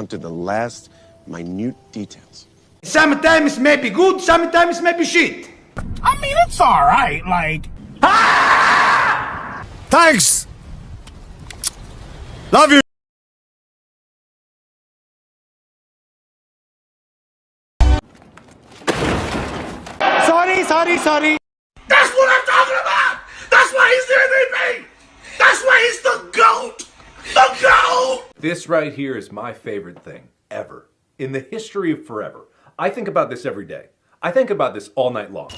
down to the last minute details. Sometimes it may be good, sometimes it may be shit. I mean, it's alright, like... Thanks! Love you! Sorry. That's what I'm talking about! That's why he's the MVP! That's why he's the GOAT! The GOAT! This right here is my favorite thing ever. In the history of forever. I think about this every day. I think about this all night long.